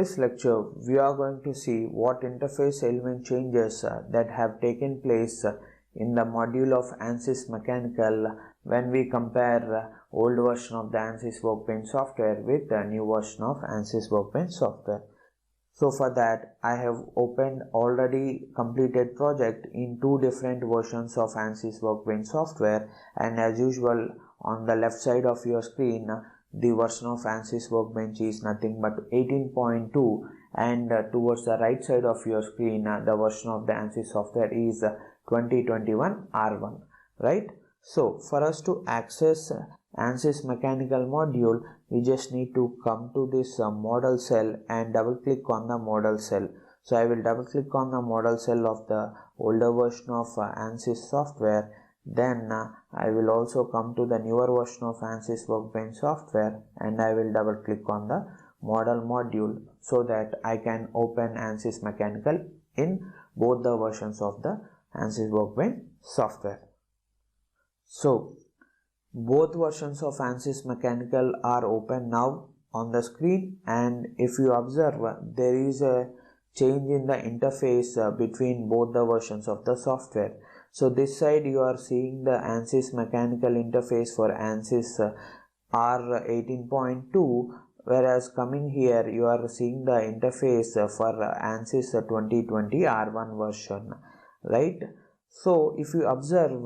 this lecture, we are going to see what interface element changes that have taken place in the module of ANSYS Mechanical when we compare old version of the ANSYS Workbench software with the new version of ANSYS Workbench software. So for that, I have opened already completed project in two different versions of ANSYS Workbench software, and as usual on the left side of your screen, the version of ANSYS Workbench is nothing but 18.2, and towards the right side of your screen, the version of the ANSYS software is 2021 R1, right? So for us to access ANSYS Mechanical module, we just need to come to this model cell and double click on the model cell. So I will double click on the model cell of the older version of ANSYS software. Then I will also come to the newer version of ANSYS Workbench software, and I will double click on the model module so that I can open ANSYS Mechanical in both the versions of the ANSYS Workbench software. So both versions of ANSYS Mechanical are open now on the screen, and if you observe, there is a change in the interface between both the versions of the software. So this side you are seeing the ANSYS Mechanical interface for ANSYS R18.2, whereas coming here you are seeing the interface for ANSYS 2020 R1 version, right? So if you observe,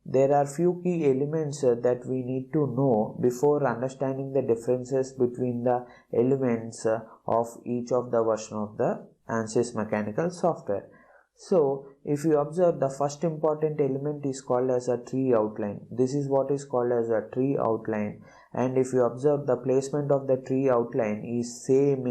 there are few key elements that we need to know before understanding the differences between the elements of each of the version of the ANSYS Mechanical software. So if you observe, the first important element is called as a tree outline. This is what is called as a tree outline, and if you observe, the placement of the tree outline is same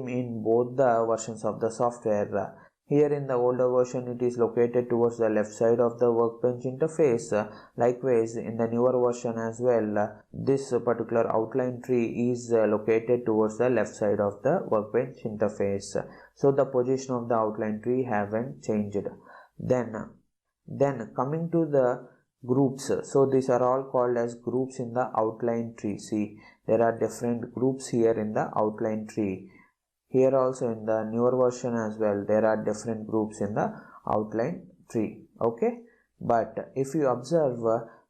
in both the versions of the software. Here in the older version, it is located towards the left side of the workbench interface. Likewise, in the newer version as well, this particular outline tree is located towards the left side of the workbench interface. So the position of the outline tree haven't changed. Then coming to the groups. So these are all called as groups in the outline tree. See, there are different groups here in the outline tree. Here also in the newer version as well, there are different groups in the outline tree, okay? But if you observe,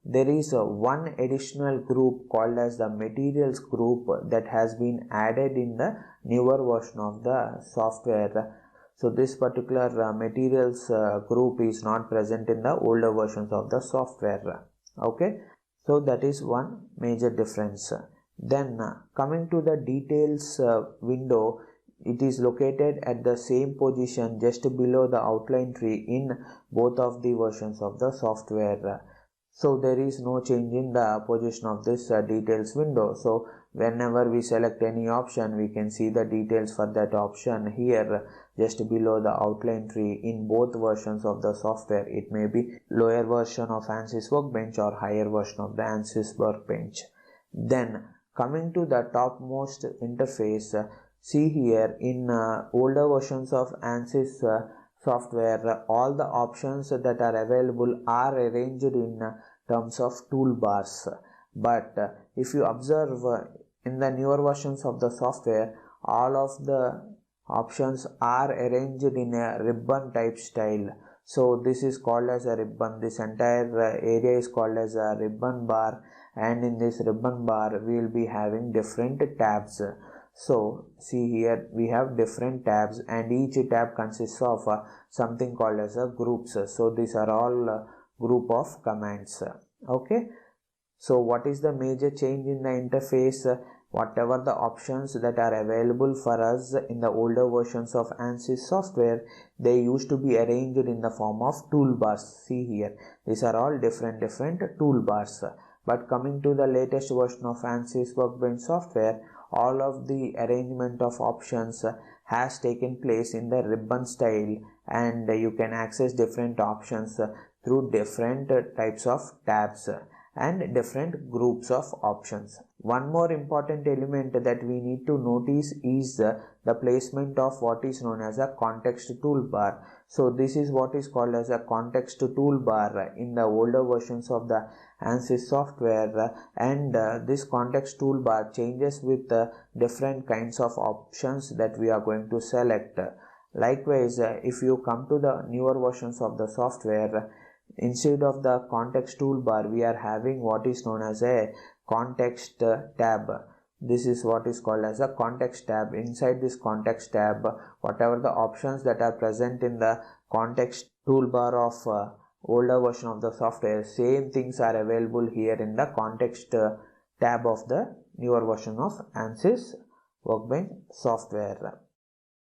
there is one additional group called as the materials group that has been added in the newer version of the software. So this particular materials group is not present in the older versions of the software, okay? So that is one major difference. Then coming to the details window, it is located at the same position just below the outline tree in both of the versions of the software. So there is no change in the position of this details window. So whenever we select any option, we can see the details for that option here just below the outline tree in both versions of the software. It may be lower version of ANSYS Workbench or higher version of the ANSYS Workbench. Then coming to the topmost interface, see here in older versions of ANSYS software, all the options that are available are arranged in terms of toolbars. But if you observe, in the newer versions of the software, all of the options are arranged in a ribbon type style. So this is called as a ribbon. This entire area is called as a ribbon bar, and in this ribbon bar we will be having different tabs. So see here we have different tabs, and each tab consists of something called as a groups. So these are all group of commands, okay? So what is the major change in the interface? Whatever the options that are available for us in the older versions of ANSYS software, they used to be arranged in the form of toolbars. See here, these are all different toolbars. But coming to the latest version of ANSYS Workbench software, all of the arrangement of options has taken place in the ribbon style, and you can access different options through different types of tabs and different groups of options. One more important element that we need to notice is the placement of what is known as a context toolbar. So this is what is called as a context toolbar in the older versions of the ANSYS software, and this context toolbar changes with different kinds of options that we are going to select. Likewise, if you come to the newer versions of the software, instead of the context toolbar, we are having what is known as a context tab. This is what is called as a context tab. Inside this context tab, whatever the options that are present in the context toolbar of older version of the software, same things are available here in the context tab of the newer version of ANSYS Workbench software.